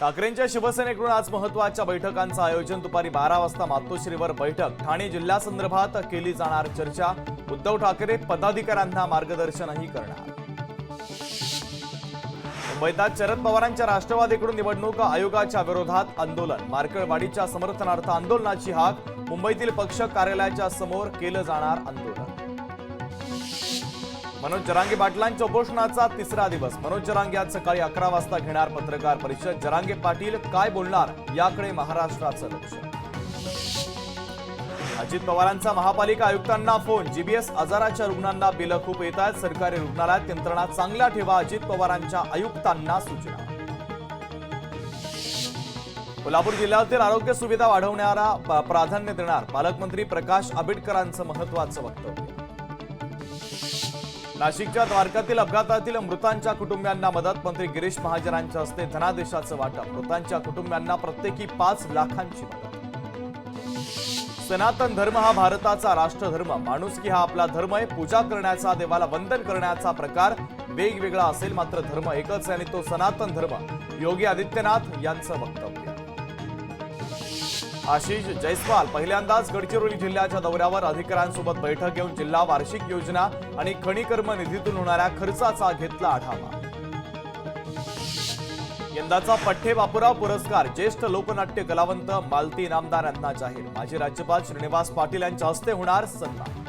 ठाकरेंच्या शिवसेनेकडून आज महत्त्वाच्या बैठकांचं आयोजन. दुपारी 12 वाजता मातोश्रीवर बैठक. ठाणे जिल्ह्यासंदर्भात केली जाणार चर्चा. उद्धव ठाकरे पदाधिकाऱ्यांना मार्गदर्शनही करणार. मुंबईत शरद पवारांच्या राष्ट्रवादीकडून निवडणूक आयोगाच्या विरोधात आंदोलन. मार्कळवाडीच्या समर्थनार्थ आंदोलनाची हाक. मुंबईतील पक्ष कार्यालयाच्या समोर केलं जाणार आंदोलन. मनोज जरांगे पाटलांच्या उपोषणाचा तिसरा दिवस. मनोज जरांगे आज सकाळी 11 वाजता घेणार पत्रकार परिषद. जरांगे पाटील काय बोलणार याकडे महाराष्ट्राचं लक्ष. अजित पवारांचा महापालिका आयुक्तांना फोन. जीबीएस आजाराच्या रुग्णांना बिलं खूप येत आहेत. सरकारी रुग्णालयात यंत्रणा चांगल्या ठेवा. अजित पवारांच्या आयुक्तांना सूचना. कोल्हापूर जिल्ह्यातील आरोग्य सुविधा वाढवण्याला प्राधान्य देणार. पालकमंत्री प्रकाश आंबेडकरांचं महत्त्वाचं वक्तव्य. नाशिकच्या द्वारकातील अपघातातील मृतांच्या कुटुंबियांना मदत. मंत्री गिरीश महाजनांच्या हस्ते धनादेशाचं वाटप. मृतांच्या कुटुंबियांना प्रत्येकी 5 लाखांची मदत. सनातन धर्म हा भारताचा राष्ट्रधर्म. माणुसकी हा आपला धर्म आहे. पूजा करण्याचा, देवाला वंदन करण्याचा प्रकार वेगवेगळा असेल, मात्र धर्म एकच आहे आणि तो सनातन धर्म. योगी आदित्यनाथ यांचं वक्तव्य. आशिष जयस्वाल पहिल्यांदाच गडचिरोली जिल्ह्याच्या दौऱ्यावर. अधिकाऱ्यांसोबत बैठक घेऊन जिल्हा वार्षिक योजना आणि खनिकर्म निधीतून होणाऱ्या खर्चाचा घेतला आढावा. यंदाचा पठ्ठे बापूराव पुरस्कार ज्येष्ठ लोकनाट्य कलावंत मालती इनामदार यांना जाहीर. माजी राज्यपाल श्रीनिवास पाटील यांच्या हस्ते होणार सन्मान.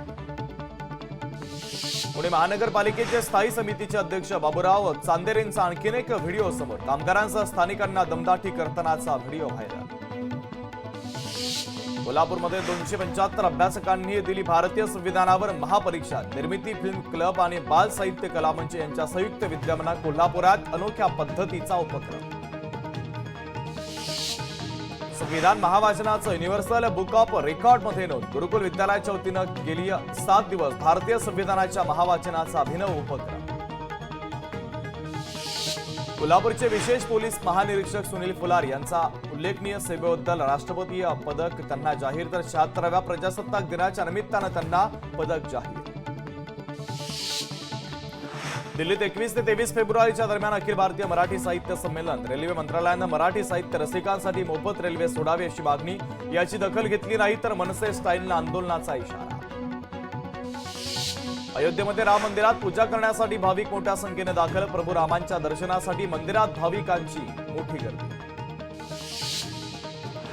पुणे महानगरपालिकेचे स्थायी समितीचे अध्यक्ष बाबूराव चांदेरेंचा आणखीन एक व्हिडिओ समोर. कामगारांसह स्थानिकांना दमदाटी करतानाचा व्हिडिओ व्हायरल. कोल्हापूरमध्ये 275 अभ्यासकांनी दिली भारतीय संविधानावर महापरीक्षा. निर्मिती फिल्म क्लब आणि बाल साहित्य कला मंच यांच्या संयुक्त विद्यमाने कोल्हापुरात अनोख्या पद्धतीचा उपक्रम. संविधान महावाचनाचं युनिव्हर्सल बुक ऑफ रेकॉर्डमध्ये नोंद. गुरुकुल विद्यालयाच्या वतीनं गेली 7 दिवस भारतीय संविधानाच्या महावाचनाचा अभिनव उपक्रम. कोल्हापूरचे विशेष पोलीस महानिरीक्षक सुनील फुलार यांचा उल्लेखनीय सेवेबद्दल राष्ट्रपती पदक त्यांना जाहीर. तर 76व्या प्रजासत्ताक दिनाच्या निमित्तानं त्यांना पदक जाहीर. दिल्लीत 21 ते 23 फेब्रुवारीच्या दरम्यान अखिल भारतीय मराठी साहित्य संमेलन. रेल्वे मंत्रालयानं मराठी साहित्य रसिकांसाठी मोफत रेल्वे सोडावी अशी मागणी. याची दखल घेतली नाही तर मनसे स्टाईलनं आंदोलनाचा इशारा. अयोध्येमध्ये राम मंदिरात पूजा करण्यासाठी भाविक मोठ्या संख्येने दाखल. प्रभू रामांच्या दर्शनासाठी मंदिरात भाविकांची मोठी गर्दी.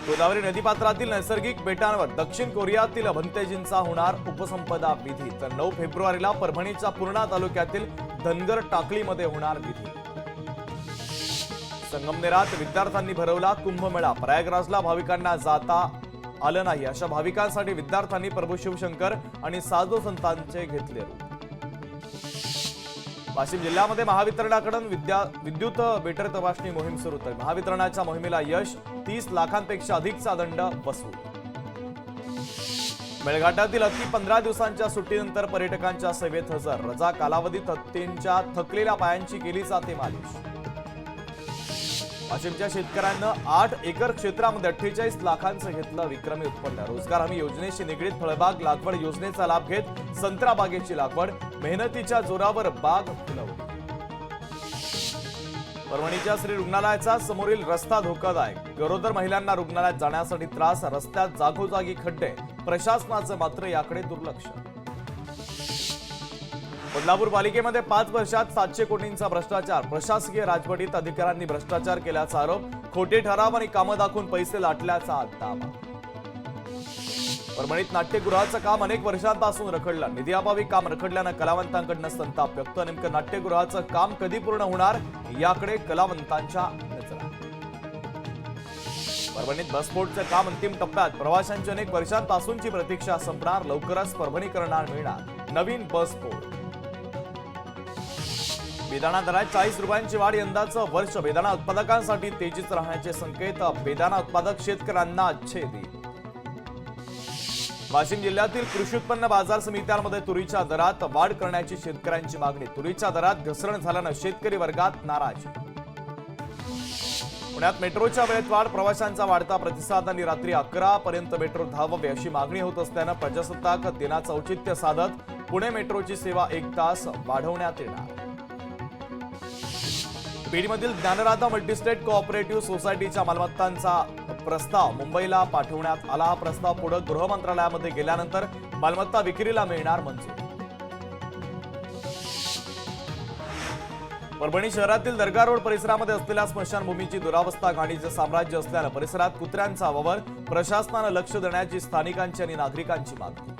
गोदावरी नदीपात्रातील नैसर्गिक बेटांवर दक्षिण कोरियातील भंतेजींचा होणार उपसंपदा विधी. तर 9 फेब्रुवारीला परभणीच्या पूर्णा तालुक्यातील धनगर टाकळीमध्ये होणार विधी. संगमनेरात विद्यार्थ्यांनी भरवला कुंभमेळा. प्रयागराजला भाविकांना जाता आलं नाही अशा भाविकांसाठी विद्यार्थ्यांनी प्रभू शिवशंकर आणि साधू संतांचे घेतले रूप. वाशिम जिल्ह्यामध्ये महावितरणाकडून विद्युत मीटर तपासणी मोहीम सुरू. तर महावितरणाच्या मोहिमेला यश. 30 लाखांपेक्षा अधिकचा दंड वसूल. मेळघाटातील हत्ती 15 दिवसांच्या सुट्टीनंतर पर्यटकांच्या सेवेत हजर. रजा कालावधीत हत्तींच्या थकलेल्या पायांची केली जाते मालिश. वाशिमच्या शेतकऱ्यांना 8 एकर क्षेत्रामध्ये 48 लाखांचं घेतलं विक्रमी उत्पन्न. रोजगार हमी योजनेशी निगडीत फळबाग लागवड योजनेचा लाभ घेत संत्रा बागेची लागवड. मेहनतीच्या जोरावर बाग फुलवली. परभणीच्या श्री रुग्णालयाचा समोरील रस्ता धोकादायक. गरोदर महिलांना रुग्णालयात जाण्यासाठी त्रास. रस्त्यात जागोजागी खड्डे. प्रशासनाचं मात्र याकडे दुर्लक्ष. बदलापूर पालिकेमध्ये 5 वर्षात 700 कोटींचा भ्रष्टाचार. प्रशासकीय राजवटीत अधिकाऱ्यांनी भ्रष्टाचार केल्याचा आरोप. खोटे ठराव आणि कामं दाखवून पैसे लाटल्याचा दावा. परभणीत नाट्यगृहाचं काम अनेक वर्षांपासून रखडलं. निधीअभावी काम रखडल्यानं कलावंतांकडून संताप व्यक्त. नेमकं नाट्यगृहाचं काम कधी पूर्ण होणार याकडे कलावंतांच्या नजरा. परभणीत बसपोर्टचं काम अंतिम टप्प्यात. प्रवाशांची अनेक वर्षांपासूनची प्रतीक्षा संपणार. लवकरच परभणीकरणार मिळणार नवीन बसपोर्ट. बेदाणा दरात 40 रुपयांची वाढ. यंदाचं वर्ष बेदाणा उत्पादकांसाठी तेजीत राहण्याचे संकेत. बेदाणा उत्पादक शेतकऱ्यांना अच्छे दिन. वाशिम जिल्ह्यातील कृषी उत्पन्न बाजार समित्यांमध्ये तुरीच्या दरात वाढ करण्याची शेतकऱ्यांची मागणी. तुरीच्या दरात घसरण झाल्यानं शेतकरी वर्गात नाराजी. पुण्यात मेट्रोच्या वेळेत वाढ. प्रवाशांचा वाढता प्रतिसाद आणि रात्री 11 पर्यंत मेट्रो धावावी अशी मागणी होत असल्यानं प्रजासत्ताक दिनाचं औचित्य साधत पुणे मेट्रोची सेवा 1 तास वाढवण्यात येणार. बीडमधील ज्ञानराधा मल्टीस्टेट कोऑपरेटिव्ह सोसायटीच्या मालमत्तांचा प्रस्ताव मुंबईला पाठवण्यात आला. हा प्रस्ताव पुढे गृह मंत्रालयामध्ये गेल्यानंतर मालमत्ता विक्रीला मिळणार मंजूर. परभणी शहरातील दर्गा रोड परिसरामध्ये असलेल्या स्मशानभूमीची दुरावस्था घाणीचे साम्राज्य असल्यानं परिसरात कुत्र्यांचा वावर. प्रशासनानं लक्ष देण्याची स्थानिकांची आणि नागरिकांची मागणी.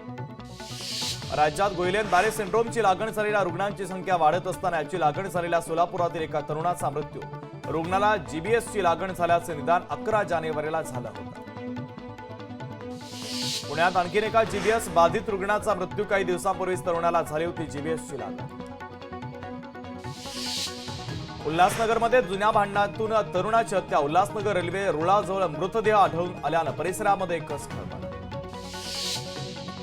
राज्यात गुइलेन-बारे सिंड्रोमची लागण झालेल्या रुग्णांची संख्या वाढत असताना याची लागण झालेल्या सोलापुरातील एका तरुणाचा मृत्यू. रुग्णाला जीबीएसची लागण झाल्याचे निदान 11 जानेवारीला झालं होतं. पुण्यात आणखीन एका जीबीएस बाधित रुग्णाचा मृत्यू. काही दिवसांपूर्वीच तरुणाला झाली होती जीबीएसची लागण. उल्हासनगरमध्ये जुन्या भांडणातून तरुणाची हत्या. उल्हासनगर रेल्वे रुळाजवळ मृतदेह आढळून आल्यानं परिसरामध्ये एकच खळबळ.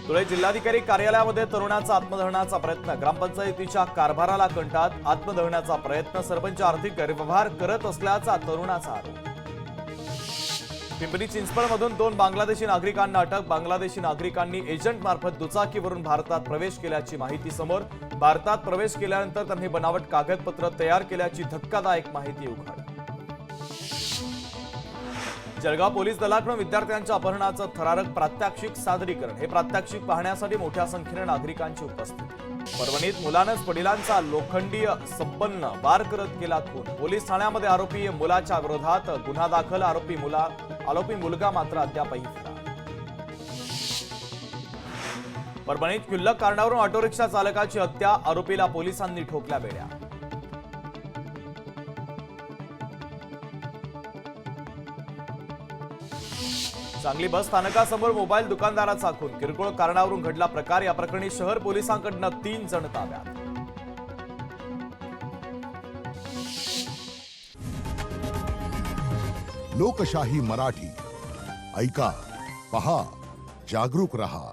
धुळे जिल्हाधिकारी कार्यालयामध्ये तरुणाचा आत्मदहनाचा प्रयत्न. ग्रामपंचायतीच्या कारभाराला कंटाळत आत्मदहनाचा प्रयत्न. सरपंच आर्थिक गैरव्यवहार करत असल्याचा तरुणाचा आरोप. पिंपरी चिंचवडमधून 2 बांगलादेशी नागरिकांना अटक. बांगलादेशी नागरिकांनी एजंटमार्फत दुचाकीवरून भारतात प्रवेश केल्याची माहिती समोर. भारतात प्रवेश केल्यानंतर त्यांनी बनावट कागदपत्र तयार केल्याची धक्कादायक माहिती उघड. जळगाव पोलीस दलाकडून विद्यार्थ्यांच्या अपहरणाचं थरारक प्रात्यक्षिक सादरीकरण. हे प्रात्यक्षिक पाहण्यासाठी मोठ्या संख्येने नागरिकांची उपस्थिती. परभणीत मुलानंच वडिलांचा लोखंडीय संपन्न वार करत केला खून. पोलीस ठाण्यामध्ये आरोपी मुलाच्या विरोधात गुन्हा दाखल. आरोपी मुलगा मात्र अद्यापही फरार. परभणीत क्षुल्लक कारणावरून ऑटो रिक्षा चालकाची हत्या. आरोपीला पोलिसांनी ठोकल्या बेड्या. सांगली बस स्थानकासमोर मोबाईल दुकानदाराचा खून. किरकोळ कारणावरून घडला प्रकार. या प्रकरणी शहर पोलिसांकडून 3 जण ताब्यात. लोकशाही मराठी ऐका, पहा, जागरूक रहा.